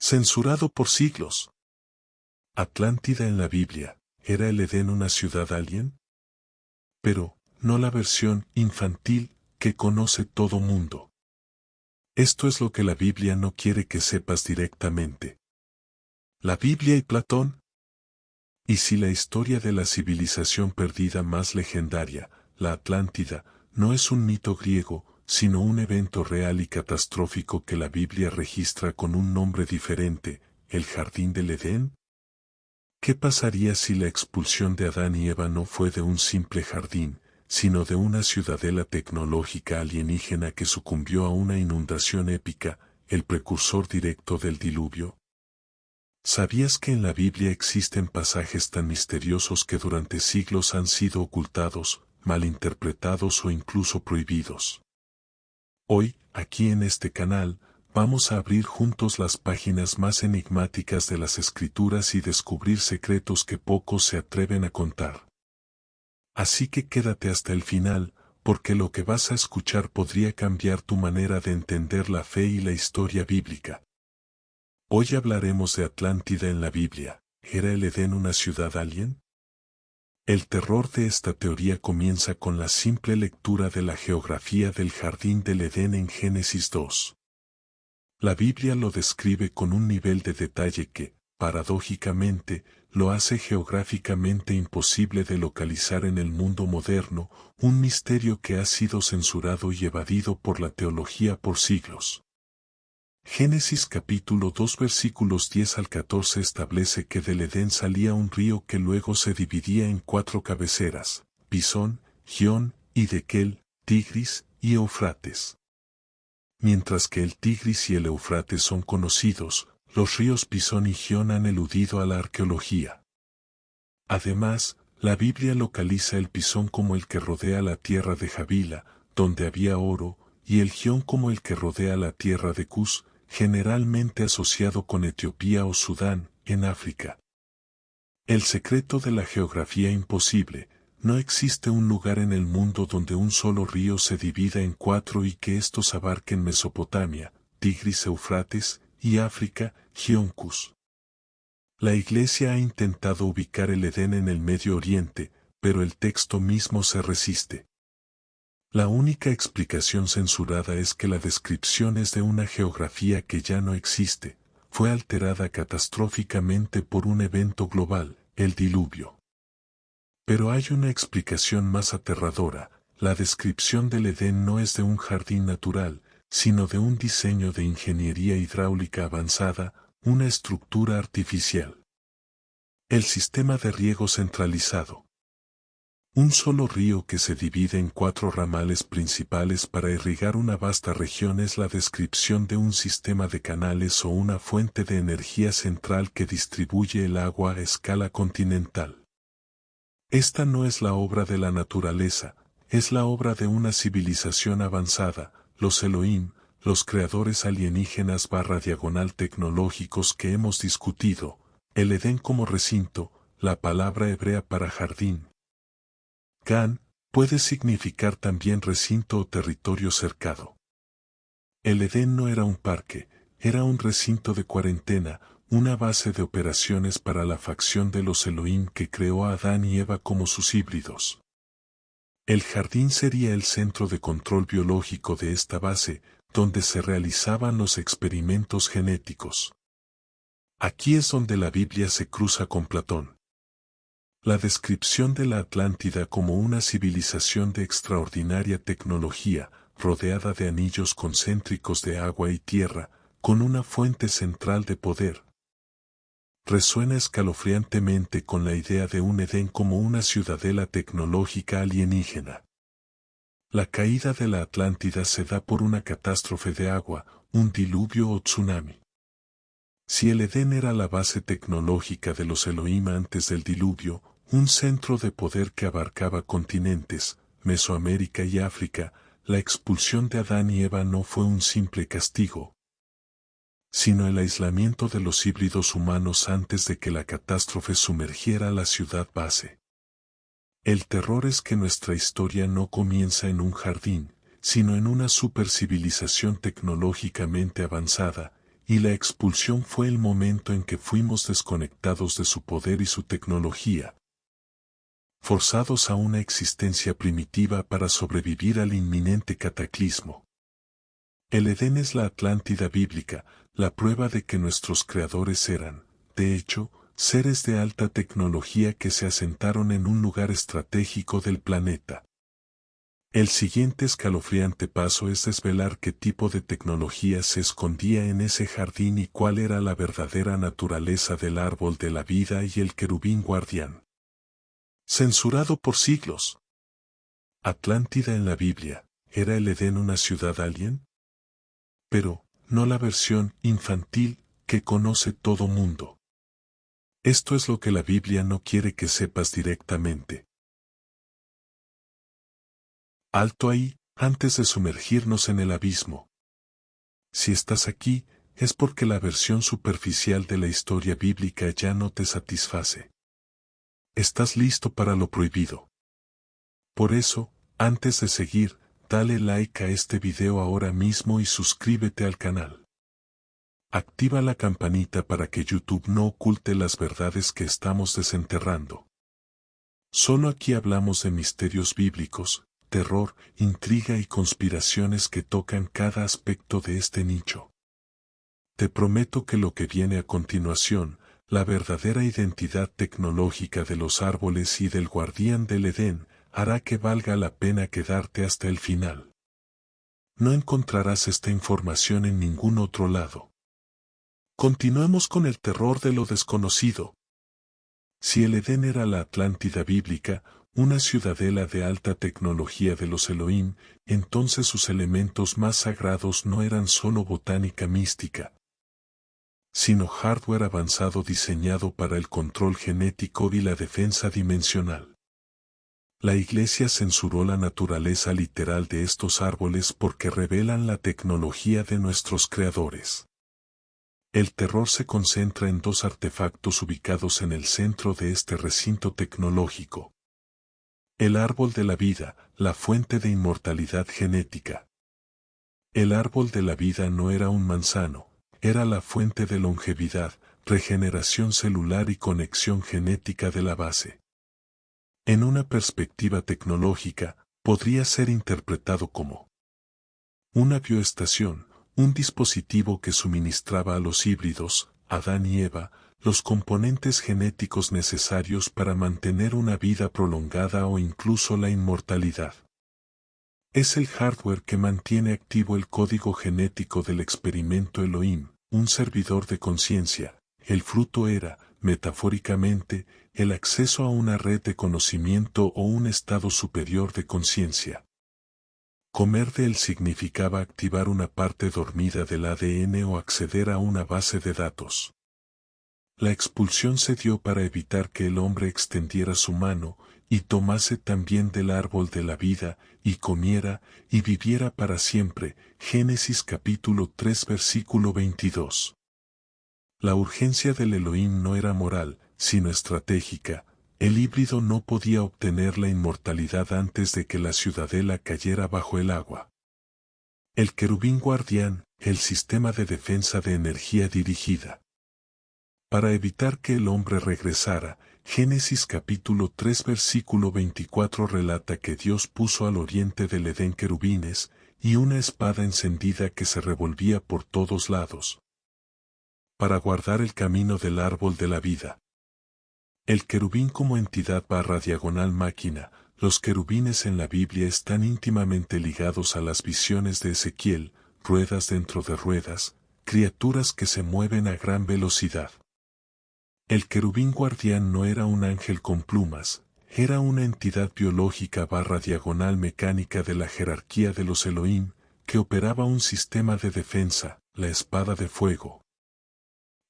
Censurado por siglos. Atlántida en la Biblia, ¿era el Edén una ciudad alien? Pero, no la versión infantil que conoce todo mundo. Esto es lo que la Biblia no quiere que sepas directamente. ¿La Biblia y Platón? ¿Y si la historia de la civilización perdida más legendaria, la Atlántida, no es un mito griego, sino un evento real y catastrófico que la Biblia registra con un nombre diferente, el Jardín del Edén? ¿Qué pasaría si la expulsión de Adán y Eva no fue de un simple jardín, sino de una ciudadela tecnológica alienígena que sucumbió a una inundación épica, el precursor directo del diluvio? ¿Sabías que en la Biblia existen pasajes tan misteriosos que durante siglos han sido ocultados, malinterpretados o incluso prohibidos? Hoy, aquí en este canal, vamos a abrir juntos las páginas más enigmáticas de las Escrituras y descubrir secretos que pocos se atreven a contar. Así que quédate hasta el final, porque lo que vas a escuchar podría cambiar tu manera de entender la fe y la historia bíblica. Hoy hablaremos de Atlántida en la Biblia. ¿Era el Edén una ciudad alien? El terror de esta teoría comienza con la simple lectura de la geografía del Jardín del Edén en Génesis 2. La Biblia lo describe con un nivel de detalle que, paradójicamente, lo hace geográficamente imposible de localizar en el mundo moderno, un misterio que ha sido censurado y evadido por la teología por siglos. Génesis capítulo 2 versículos 10 al 14 establece que del Edén salía un río que luego se dividía en 4 cabeceras, Pisón, Gión, Hiddekel, Tigris y Eufrates. Mientras que el Tigris y el Eufrates son conocidos, los ríos Pisón y Gión han eludido a la arqueología. Además, la Biblia localiza el Pisón como el que rodea la tierra de Javila, donde había oro, y el Gión como el que rodea la tierra de Cus, generalmente asociado con Etiopía o Sudán, en África. El secreto de la geografía imposible: no existe un lugar en el mundo donde un solo río se divida en 4 y que estos abarquen Mesopotamia, Tigris, Eufrates, y África, Gión, Cus. La Iglesia ha intentado ubicar el Edén en el Medio Oriente, pero el texto mismo se resiste. La única explicación censurada es que la descripción es de una geografía que ya no existe, fue alterada catastróficamente por un evento global, el diluvio. Pero hay una explicación más aterradora: la descripción del Edén no es de un jardín natural, sino de un diseño de ingeniería hidráulica avanzada, una estructura artificial. El sistema de riego centralizado. Un solo río que se divide en 4 ramales principales para irrigar una vasta región es la descripción de un sistema de canales o una fuente de energía central que distribuye el agua a escala continental. Esta no es la obra de la naturaleza, es la obra de una civilización avanzada, los Elohim, los creadores alienígenas / tecnológicos que hemos discutido. El Edén como recinto, la palabra hebrea para jardín, Gan, puede significar también recinto o territorio cercado. El Edén no era un parque, era un recinto de cuarentena, una base de operaciones para la facción de los Elohim que creó a Adán y Eva como sus híbridos. El jardín sería el centro de control biológico de esta base, donde se realizaban los experimentos genéticos. Aquí es donde la Biblia se cruza con Platón. La descripción de la Atlántida como una civilización de extraordinaria tecnología, rodeada de anillos concéntricos de agua y tierra, con una fuente central de poder, resuena escalofriantemente con la idea de un Edén como una ciudadela tecnológica alienígena. La caída de la Atlántida se da por una catástrofe de agua, un diluvio o tsunami. Si el Edén era la base tecnológica de los Elohim antes del diluvio, un centro de poder que abarcaba continentes, Mesoamérica y África, la expulsión de Adán y Eva no fue un simple castigo, sino el aislamiento de los híbridos humanos antes de que la catástrofe sumergiera la ciudad base. El terror es que nuestra historia no comienza en un jardín, sino en una supercivilización tecnológicamente avanzada, y la expulsión fue el momento en que fuimos desconectados de su poder y su tecnología, forzados a una existencia primitiva para sobrevivir al inminente cataclismo. El Edén es la Atlántida bíblica, la prueba de que nuestros creadores eran, de hecho, seres de alta tecnología que se asentaron en un lugar estratégico del planeta. El siguiente escalofriante paso es desvelar qué tipo de tecnología se escondía en ese jardín y cuál era la verdadera naturaleza del árbol de la vida y el querubín guardián. Censurado por siglos. Atlántida en la Biblia, ¿era el Edén una ciudad alien? Pero, no la versión infantil que conoce todo mundo. Esto es lo que la Biblia no quiere que sepas directamente. Alto ahí, antes de sumergirnos en el abismo. Si estás aquí, es porque la versión superficial de la historia bíblica ya no te satisface. Estás listo para lo prohibido. Por eso, antes de seguir, dale like a este video ahora mismo y suscríbete al canal. Activa la campanita para que YouTube no oculte las verdades que estamos desenterrando. Solo aquí hablamos de misterios bíblicos, terror, intriga y conspiraciones que tocan cada aspecto de este nicho. Te prometo que lo que viene a continuación, la verdadera identidad tecnológica de los árboles y del guardián del Edén, hará que valga la pena quedarte hasta el final. No encontrarás esta información en ningún otro lado. Continuemos con el terror de lo desconocido. Si el Edén era la Atlántida bíblica, una ciudadela de alta tecnología de los Elohim, entonces sus elementos más sagrados no eran solo botánica mística, sino hardware avanzado diseñado para el control genético y la defensa dimensional. La Iglesia censuró la naturaleza literal de estos árboles porque revelan la tecnología de nuestros creadores. El terror se concentra en dos artefactos ubicados en el centro de este recinto tecnológico. El árbol de la vida, la fuente de inmortalidad genética. El árbol de la vida no era un manzano, era la fuente de longevidad, regeneración celular y conexión genética de la base. En una perspectiva tecnológica, podría ser interpretado como una bioestación, un dispositivo que suministraba a los híbridos, Adán y Eva, los componentes genéticos necesarios para mantener una vida prolongada o incluso la inmortalidad. Es el hardware que mantiene activo el código genético del experimento Elohim, un servidor de conciencia. El fruto era, metafóricamente, el acceso a una red de conocimiento o un estado superior de conciencia. Comer de él significaba activar una parte dormida del ADN o acceder a una base de datos. La expulsión se dio para evitar que el hombre extendiera su mano, y tomase también del árbol de la vida, y comiera, y viviera para siempre. Génesis capítulo 3 versículo 22. La urgencia del Elohim no era moral, sino estratégica. El híbrido no podía obtener la inmortalidad antes de que la ciudadela cayera bajo el agua. El querubín guardián, el sistema de defensa de energía dirigida. Para evitar que el hombre regresara, Génesis capítulo 3 versículo 24 relata que Dios puso al oriente del Edén querubines, y una espada encendida que se revolvía por todos lados, para guardar el camino del árbol de la vida. El querubín como entidad /diagonal máquina, los querubines en la Biblia están íntimamente ligados a las visiones de Ezequiel, ruedas dentro de ruedas, criaturas que se mueven a gran velocidad. El querubín guardián no era un ángel con plumas, era una entidad biológica /diagonal mecánica de la jerarquía de los Elohim, que operaba un sistema de defensa, la espada de fuego.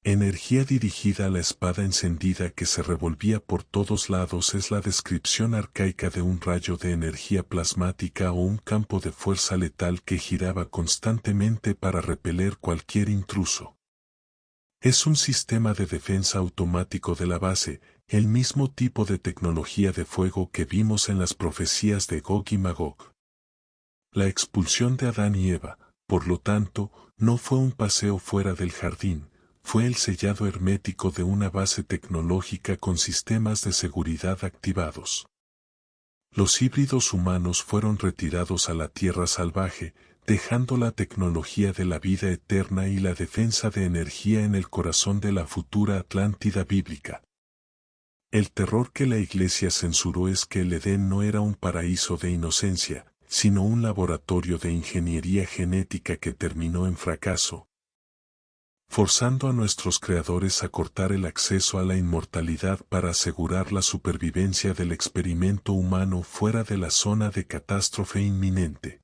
Energía dirigida a la espada encendida que se revolvía por todos lados es la descripción arcaica de un rayo de energía plasmática o un campo de fuerza letal que giraba constantemente para repeler cualquier intruso. Es un sistema de defensa automático de la base, el mismo tipo de tecnología de fuego que vimos en las profecías de Gog y Magog. La expulsión de Adán y Eva, por lo tanto, no fue un paseo fuera del jardín, fue el sellado hermético de una base tecnológica con sistemas de seguridad activados. Los híbridos humanos fueron retirados a la tierra salvaje, dejando la tecnología de la vida eterna y la defensa de energía en el corazón de la futura Atlántida bíblica. El terror que la Iglesia censuró es que el Edén no era un paraíso de inocencia, sino un laboratorio de ingeniería genética que terminó en fracaso, forzando a nuestros creadores a cortar el acceso a la inmortalidad para asegurar la supervivencia del experimento humano fuera de la zona de catástrofe inminente.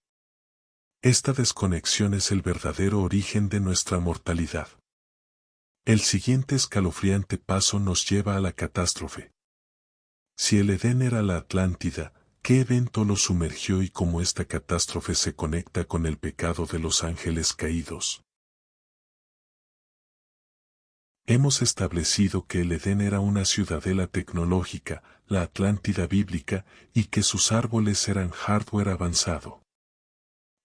Esta desconexión es el verdadero origen de nuestra mortalidad. El siguiente escalofriante paso nos lleva a la catástrofe. Si el Edén era la Atlántida, ¿qué evento lo sumergió y cómo esta catástrofe se conecta con el pecado de los ángeles caídos? Hemos establecido que el Edén era una ciudadela tecnológica, la Atlántida bíblica, y que sus árboles eran hardware avanzado.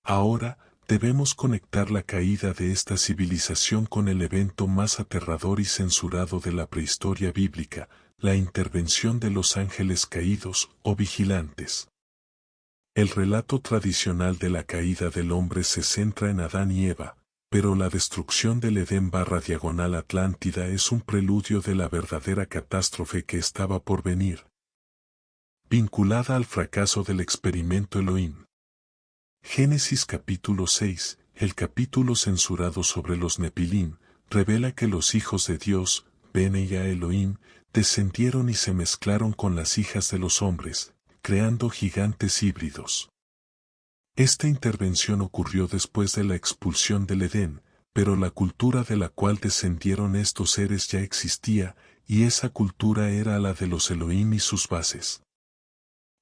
Ahora, debemos conectar la caída de esta civilización con el evento más aterrador y censurado de la prehistoria bíblica, la intervención de los ángeles caídos o vigilantes. El relato tradicional de la caída del hombre se centra en Adán y Eva, pero la destrucción del Edén/diagonal Atlántida es un preludio de la verdadera catástrofe que estaba por venir, vinculada al fracaso del experimento Elohim. Génesis capítulo 6, el capítulo censurado sobre los Nepilim, revela que los hijos de Dios, Bene y Elohim, descendieron y se mezclaron con las hijas de los hombres, creando gigantes híbridos. Esta intervención ocurrió después de la expulsión del Edén, pero la cultura de la cual descendieron estos seres ya existía, y esa cultura era la de los Elohim y sus bases.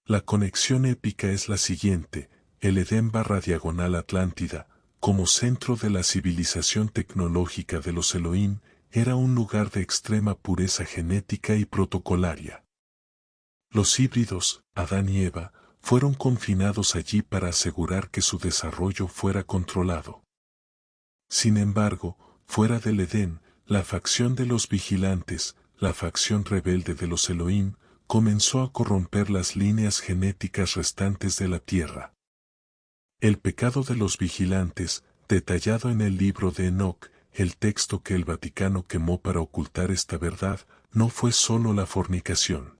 La conexión épica es la siguiente: el Edén/diagonal Atlántida, como centro de la civilización tecnológica de los Elohim, era un lugar de extrema pureza genética y protocolaria. Los híbridos, Adán y Eva, fueron confinados allí para asegurar que su desarrollo fuera controlado. Sin embargo, fuera del Edén, la facción de los vigilantes, la facción rebelde de los Elohim, comenzó a corromper las líneas genéticas restantes de la tierra. El pecado de los vigilantes, detallado en el libro de Enoc, el texto que el Vaticano quemó para ocultar esta verdad, no fue solo la fornicación.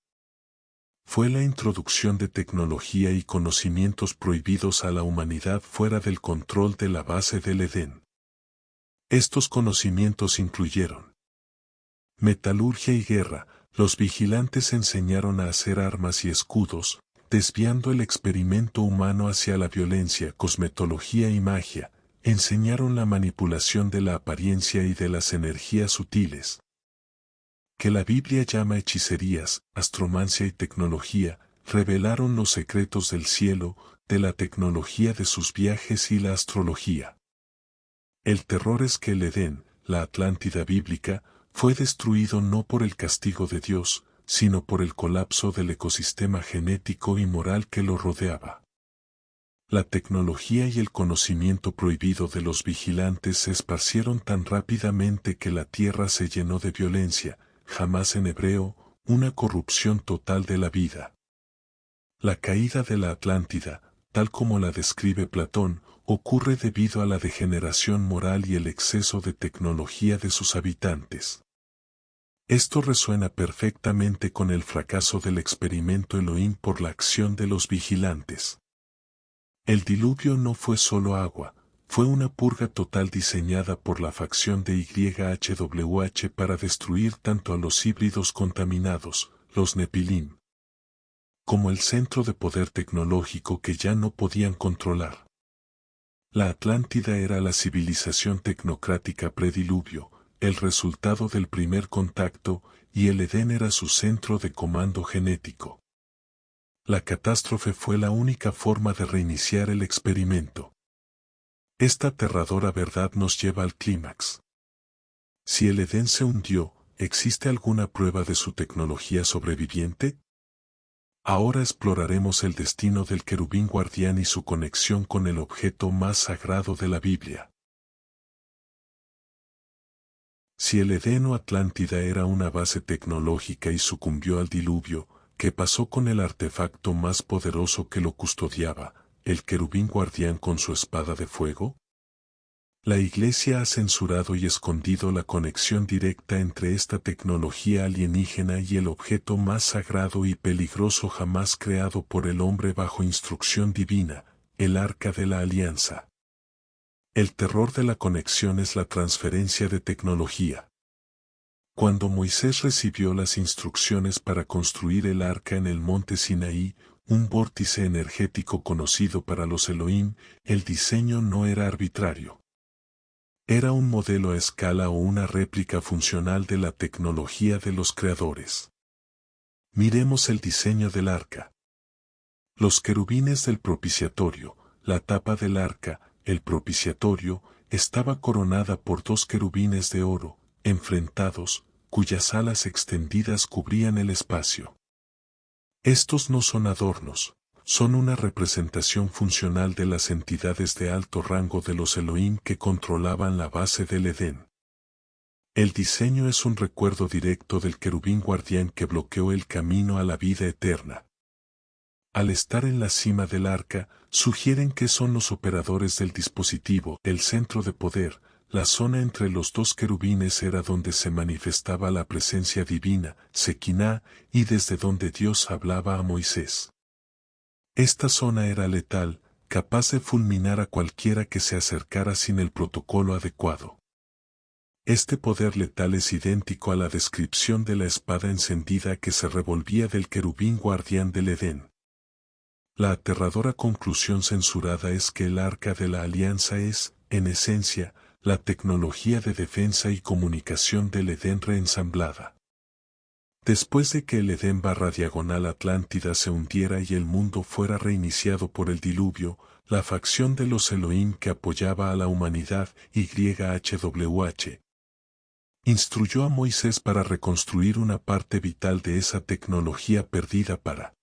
Fue la introducción de tecnología y conocimientos prohibidos a la humanidad fuera del control de la base del Edén. Estos conocimientos incluyeron metalurgia y guerra. Los vigilantes enseñaron a hacer armas y escudos, desviando el experimento humano hacia la violencia, cosmetología y magia. Enseñaron la manipulación de la apariencia y de las energías sutiles, que la Biblia llama hechicerías, astromancia y tecnología. Revelaron los secretos del cielo, de la tecnología de sus viajes y la astrología. El terror es que el Edén, la Atlántida bíblica, fue destruido no por el castigo de Dios, sino por el colapso del ecosistema genético y moral que lo rodeaba. La tecnología y el conocimiento prohibido de los vigilantes se esparcieron tan rápidamente que la tierra se llenó de violencia, jamás en hebreo, una corrupción total de la vida. La caída de la Atlántida, tal como la describe Platón, ocurre debido a la degeneración moral y el exceso de tecnología de sus habitantes. Esto resuena perfectamente con el fracaso del experimento Elohim por la acción de los vigilantes. El diluvio no fue solo agua, fue una purga total diseñada por la facción de YHWH para destruir tanto a los híbridos contaminados, los Nepilim, como el centro de poder tecnológico que ya no podían controlar. La Atlántida era la civilización tecnocrática prediluvio, el resultado del primer contacto, y el Edén era su centro de comando genético. La catástrofe fue la única forma de reiniciar el experimento. Esta aterradora verdad nos lleva al clímax. Si el Edén se hundió, ¿existe alguna prueba de su tecnología sobreviviente? Ahora exploraremos el destino del querubín guardián y su conexión con el objeto más sagrado de la Biblia. Si el Edén o Atlántida era una base tecnológica y sucumbió al diluvio, ¿qué pasó con el artefacto más poderoso que lo custodiaba, el querubín guardián con su espada de fuego? La Iglesia ha censurado y escondido la conexión directa entre esta tecnología alienígena y el objeto más sagrado y peligroso jamás creado por el hombre bajo instrucción divina, el Arca de la Alianza. El terror de la conexión es la transferencia de tecnología. Cuando Moisés recibió las instrucciones para construir el arca en el monte Sinaí, un vórtice energético conocido para los Elohim, el diseño no era arbitrario. Era un modelo a escala o una réplica funcional de la tecnología de los creadores. Miremos el diseño del arca. Los querubines del propiciatorio, la tapa del arca, el propiciatorio, estaba coronada por dos querubines de oro, enfrentados, cuyas alas extendidas cubrían el espacio. Estos no son adornos, son una representación funcional de las entidades de alto rango de los Elohim que controlaban la base del Edén. El diseño es un recuerdo directo del querubín guardián que bloqueó el camino a la vida eterna. Al estar en la cima del arca, sugieren que son los operadores del dispositivo, el centro de poder. La zona entre los dos querubines era donde se manifestaba la presencia divina, Sequiná, y desde donde Dios hablaba a Moisés. Esta zona era letal, capaz de fulminar a cualquiera que se acercara sin el protocolo adecuado. Este poder letal es idéntico a la descripción de la espada encendida que se revolvía del querubín guardián del Edén. La aterradora conclusión censurada es que el Arca de la Alianza es, en esencia, la tecnología de defensa y comunicación del Edén reensamblada. Después de que el Edén / Atlántida se hundiera y el mundo fuera reiniciado por el diluvio, la facción de los Elohim que apoyaba a la humanidad, YHWH, instruyó a Moisés para reconstruir una parte vital de esa tecnología perdida para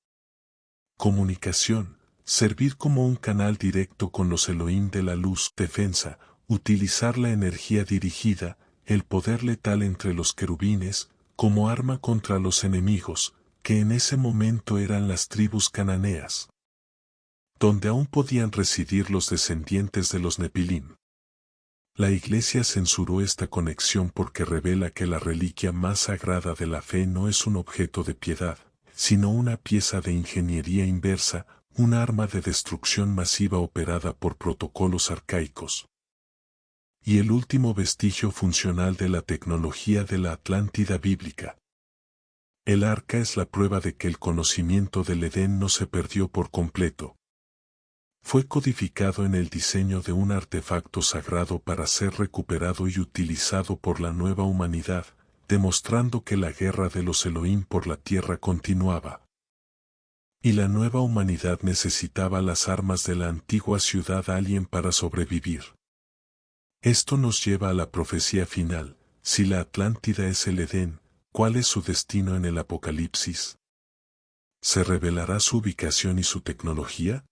comunicación, servir como un canal directo con los Elohim de la luz, defensa, utilizar la energía dirigida, el poder letal entre los querubines, como arma contra los enemigos, que en ese momento eran las tribus cananeas, donde aún podían residir los descendientes de los Nepilim. La Iglesia censuró esta conexión porque revela que la reliquia más sagrada de la fe no es un objeto de piedad, sino una pieza de ingeniería inversa, un arma de destrucción masiva operada por protocolos arcaicos. Y el último vestigio funcional de la tecnología de la Atlántida bíblica. El arca es la prueba de que el conocimiento del Edén no se perdió por completo. Fue codificado en el diseño de un artefacto sagrado para ser recuperado y utilizado por la nueva humanidad, demostrando que la guerra de los Elohim por la tierra continuaba. Y la nueva humanidad necesitaba las armas de la antigua ciudad alien para sobrevivir. Esto nos lleva a la profecía final: si la Atlántida es el Edén, ¿cuál es su destino en el Apocalipsis? ¿Se revelará su ubicación y su tecnología?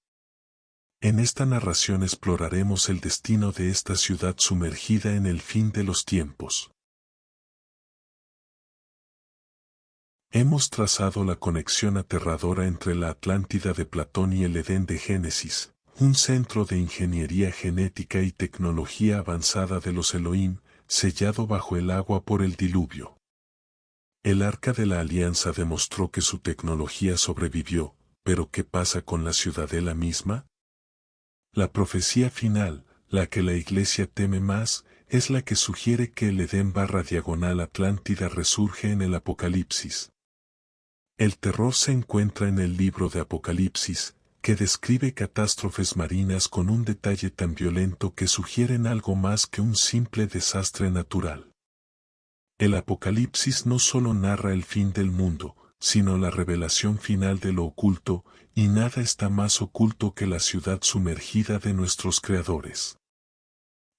En esta narración exploraremos el destino de esta ciudad sumergida en el fin de los tiempos. Hemos trazado la conexión aterradora entre la Atlántida de Platón y el Edén de Génesis, un centro de ingeniería genética y tecnología avanzada de los Elohim, sellado bajo el agua por el diluvio. El Arca de la Alianza demostró que su tecnología sobrevivió, pero ¿qué pasa con la ciudadela misma? La profecía final, la que la Iglesia teme más, es la que sugiere que el Edén / Atlántida resurge en el Apocalipsis. El terror se encuentra en el libro de Apocalipsis, que describe catástrofes marinas con un detalle tan violento que sugieren algo más que un simple desastre natural. El Apocalipsis no solo narra el fin del mundo, sino la revelación final de lo oculto, y nada está más oculto que la ciudad sumergida de nuestros creadores.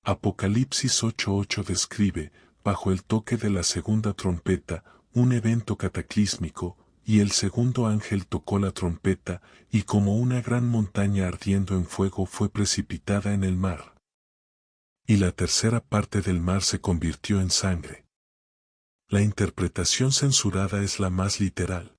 Apocalipsis 8:8 describe, bajo el toque de la segunda trompeta, un evento cataclísmico, y el segundo ángel tocó la trompeta, y como una gran montaña ardiendo en fuego fue precipitada en el mar. Y la tercera parte del mar se convirtió en sangre. La interpretación censurada es la más literal.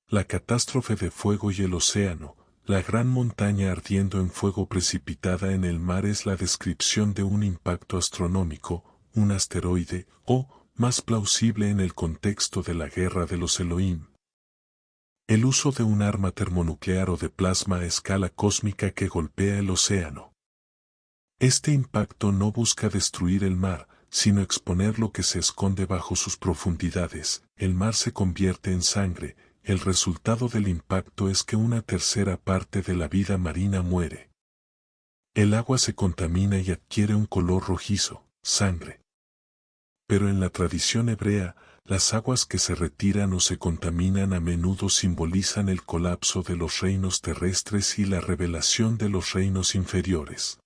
La catástrofe de fuego y el océano, la gran montaña ardiendo en fuego precipitada en el mar es la descripción de un impacto astronómico, un asteroide, o, más plausible en el contexto de la guerra de los Elohim. El uso de un arma termonuclear o de plasma a escala cósmica que golpea el océano. Este impacto no busca destruir el mar, sino exponer lo que se esconde bajo sus profundidades. El mar se convierte en sangre. El resultado del impacto es que una tercera parte de la vida marina muere. El agua se contamina y adquiere un color rojizo, sangre. Pero en la tradición hebrea, las aguas que se retiran o se contaminan a menudo simbolizan el colapso de los reinos terrestres y la revelación de los reinos inferiores.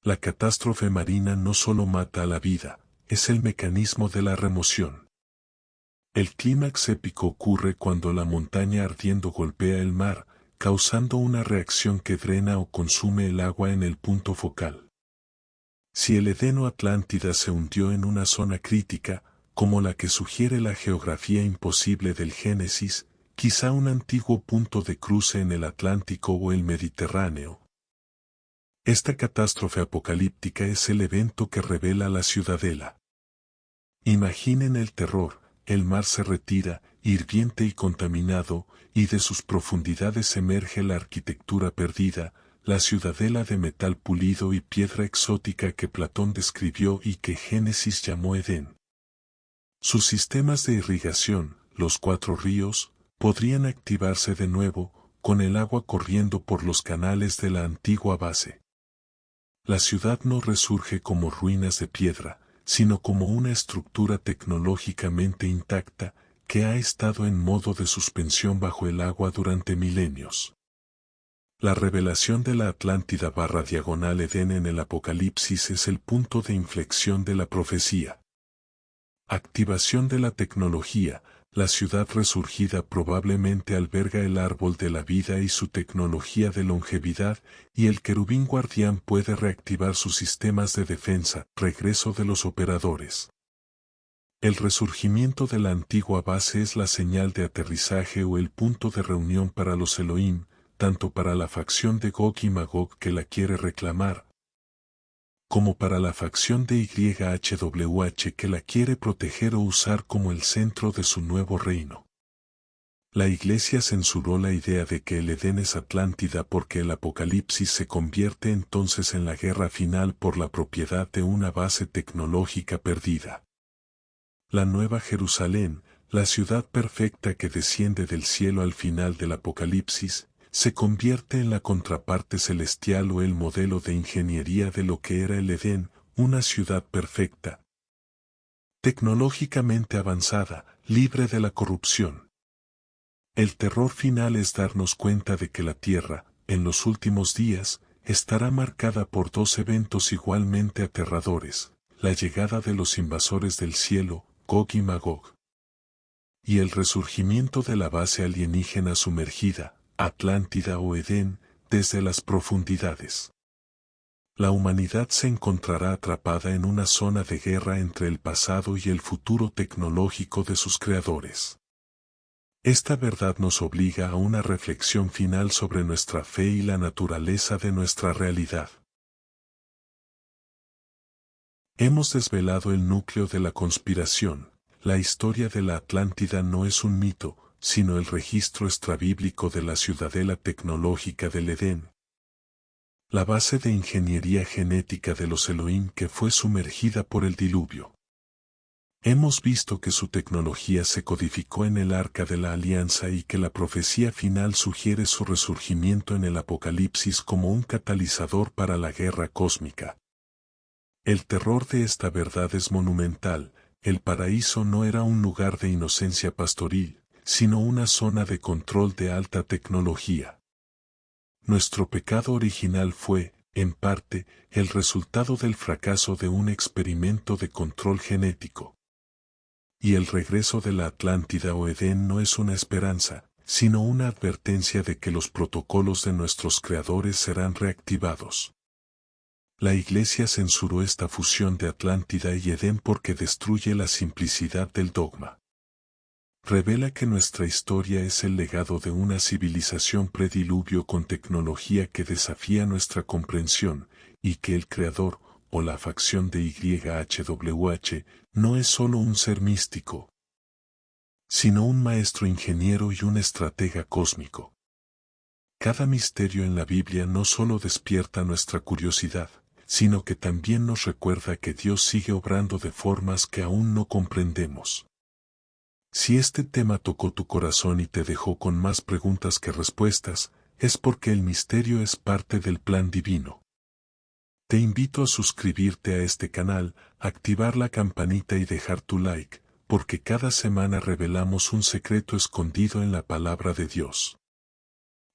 La catástrofe marina no solo mata a la vida, es el mecanismo de la remoción. El clímax épico ocurre cuando la montaña ardiendo golpea el mar, causando una reacción que drena o consume el agua en el punto focal. Si el Edén o Atlántida se hundió en una zona crítica, como la que sugiere la geografía imposible del Génesis, quizá un antiguo punto de cruce en el Atlántico o el Mediterráneo. Esta catástrofe apocalíptica es el evento que revela la ciudadela. Imaginen el terror. El mar se retira, hirviente y contaminado, y de sus profundidades emerge la arquitectura perdida, la ciudadela de metal pulido y piedra exótica que Platón describió y que Génesis llamó Edén. Sus sistemas de irrigación, los 4 ríos, podrían activarse de nuevo, con el agua corriendo por los canales de la antigua base. La ciudad no resurge como ruinas de piedra, sino como una estructura tecnológicamente intacta, que ha estado en modo de suspensión bajo el agua durante milenios. La revelación de la Atlántida / Edén en el Apocalipsis es el punto de inflexión de la profecía. Activación de la tecnología. La ciudad resurgida probablemente alberga el árbol de la vida y su tecnología de longevidad, y el querubín guardián puede reactivar sus sistemas de defensa. Regreso de los operadores. El resurgimiento de la antigua base es la señal de aterrizaje o el punto de reunión para los Elohim, tanto para la facción de Gog y Magog que la quiere reclamar, como para la facción de YHWH que la quiere proteger o usar como el centro de su nuevo reino. La Iglesia censuró la idea de que el Edén es Atlántida porque el Apocalipsis se convierte entonces en la guerra final por la propiedad de una base tecnológica perdida. La Nueva Jerusalén, la ciudad perfecta que desciende del cielo al final del Apocalipsis, se convierte en la contraparte celestial o el modelo de ingeniería de lo que era el Edén, una ciudad perfecta, tecnológicamente avanzada, libre de la corrupción. El terror final es darnos cuenta de que la Tierra, en los últimos días, estará marcada por 2 eventos igualmente aterradores: la llegada de los invasores del cielo, Gog y Magog, y el resurgimiento de la base alienígena sumergida, Atlántida o Edén, desde las profundidades. La humanidad se encontrará atrapada en una zona de guerra entre el pasado y el futuro tecnológico de sus creadores. Esta verdad nos obliga a una reflexión final sobre nuestra fe y la naturaleza de nuestra realidad. Hemos desvelado el núcleo de la conspiración. La historia de la Atlántida no es un mito, sino el registro extrabíblico de la ciudadela tecnológica del Edén. La base de ingeniería genética de los Elohim que fue sumergida por el diluvio. Hemos visto que su tecnología se codificó en el Arca de la Alianza y que la profecía final sugiere su resurgimiento en el Apocalipsis como un catalizador para la guerra cósmica. El terror de esta verdad es monumental. El paraíso no era un lugar de inocencia pastoril, sino una zona de control de alta tecnología. Nuestro pecado original fue, en parte, el resultado del fracaso de un experimento de control genético. Y el regreso de la Atlántida o Edén no es una esperanza, sino una advertencia de que los protocolos de nuestros creadores serán reactivados. La Iglesia censuró esta fusión de Atlántida y Edén porque destruye la simplicidad del dogma. Revela que nuestra historia es el legado de una civilización prediluvio con tecnología que desafía nuestra comprensión, y que el Creador, o la facción de YHWH, no es solo un ser místico, sino un maestro ingeniero y un estratega cósmico. Cada misterio en la Biblia no solo despierta nuestra curiosidad, sino que también nos recuerda que Dios sigue obrando de formas que aún no comprendemos. Si este tema tocó tu corazón y te dejó con más preguntas que respuestas, es porque el misterio es parte del plan divino. Te invito a suscribirte a este canal, activar la campanita y dejar tu like, porque cada semana revelamos un secreto escondido en la palabra de Dios.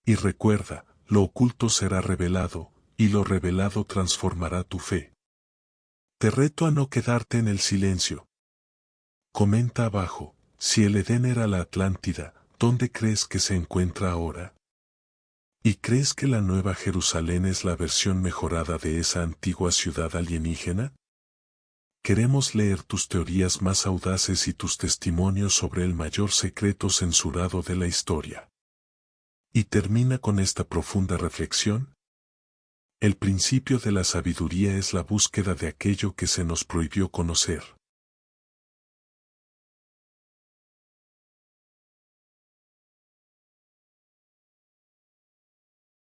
Y recuerda, lo oculto será revelado, y lo revelado transformará tu fe. Te reto a no quedarte en el silencio. Comenta abajo, si el Edén era la Atlántida, ¿dónde crees que se encuentra ahora? ¿Y crees que la Nueva Jerusalén es la versión mejorada de esa antigua ciudad alienígena? Queremos leer tus teorías más audaces y tus testimonios sobre el mayor secreto censurado de la historia. Y termina con esta profunda reflexión. El principio de la sabiduría es la búsqueda de aquello que se nos prohibió conocer.